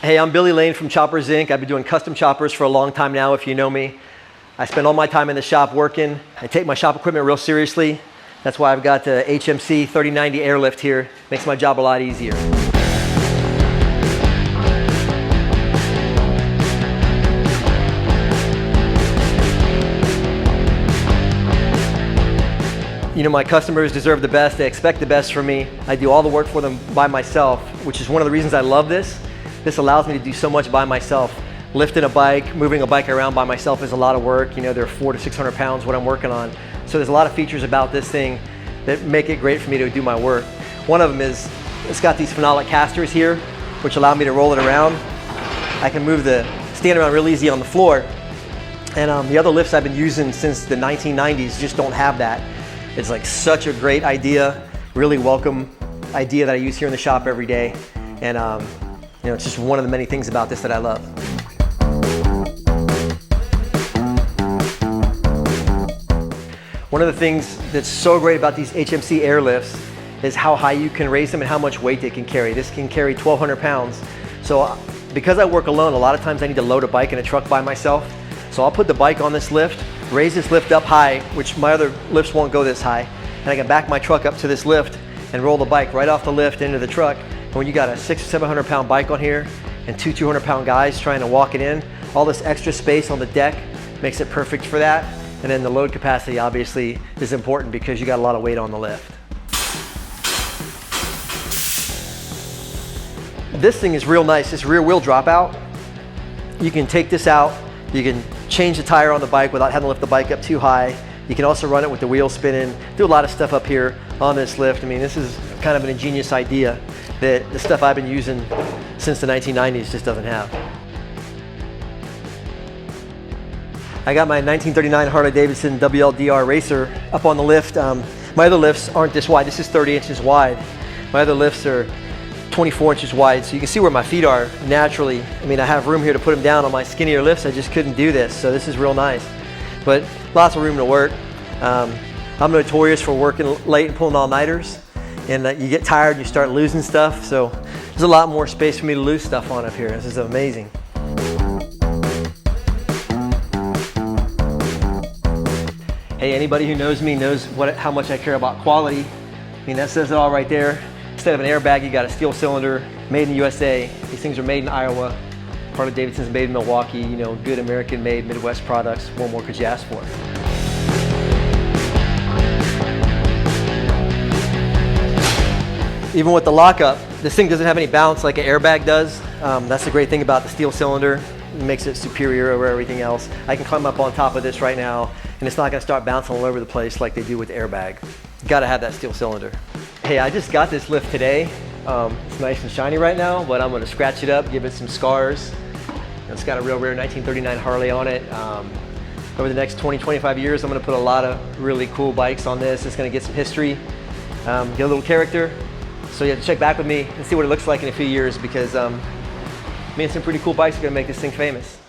Hey, I'm Billy Lane from Choppers Inc. I've been doing custom choppers for a long time now, if you know me. I spend all my time in the shop working. I take my shop equipment real seriously. That's why I've got the HMC 3090 airlift here. Makes my job a lot easier. You know, my customers deserve the best. They expect the best from me. I do all the work for them by myself, which is one of the reasons I love this. This allows me to do so much by myself. Lifting a bike, moving a bike around by myself is a lot of work. You know, they're 400 to 600 pounds what I'm working on. So there's a lot of features about this thing that make it great for me to do my work. One of them is, it's got these phenolic casters here, which allow me to roll it around. I can stand around real easy on the floor. And the other lifts I've been using since the 1990s just don't have that. It's like such a great idea, really welcome idea that I use here in the shop every day. And you know, it's just one of the many things about this that I love. One of the things that's so great about these HMC airlifts is how high you can raise them and how much weight they can carry. This can carry 1,200 pounds. So because I work alone, a lot of times I need to load a bike in a truck by myself. So I'll put the bike on this lift, raise this lift up high, which my other lifts won't go this high, and I can back my truck up to this lift and roll the bike right off the lift into the truck. And when you got a 600 or 700 pound bike on here and two 200 pound guys trying to walk it in, all this extra space on the deck makes it perfect for that. And then the load capacity obviously is important because you got a lot of weight on the lift. This thing is real nice, this rear wheel dropout. You can take this out, you can change the tire on the bike without having to lift the bike up too high. You can also run it with the wheel spinning, do a lot of stuff up here on this lift. I mean, this is kind of an ingenious idea that the stuff I've been using since the 1990s just doesn't have. I got my 1939 Harley-Davidson WLDR Racer up on the lift. My other lifts aren't this wide. This is 30 inches wide. My other lifts are 24 inches wide, so you can see where my feet are naturally. I mean, I have room here to put them down on my skinnier lifts. I just couldn't do this, so this is real nice. But lots of room to work. I'm notorious for working late and pulling all-nighters, and you get tired and you start losing stuff, so there's a lot more space for me to lose stuff on up here. This is amazing. Hey, anybody who knows me knows how much I care about quality. I mean, that says it all right there. Instead of an airbag, you got a steel cylinder, made in the USA. These things are made in Iowa. Harley-Davidson's made in Milwaukee. You know, good American-made Midwest products. What more could you ask for? Even with the lockup, this thing doesn't have any bounce like an airbag does. That's the great thing about the steel cylinder. It makes it superior over everything else. I can climb up on top of this right now, and it's not going to start bouncing all over the place like they do with the airbag. You got to have that steel cylinder. Hey, I just got this lift today. It's nice and shiny right now, but I'm going to scratch it up, give it some scars. It's got a real rare 1939 Harley on it. Over the next 20-25 years, I'm going to put a lot of really cool bikes on this. It's going to get some history, get a little character. So you have to check back with me and see what it looks like in a few years, because me and some pretty cool bikes are going to make this thing famous.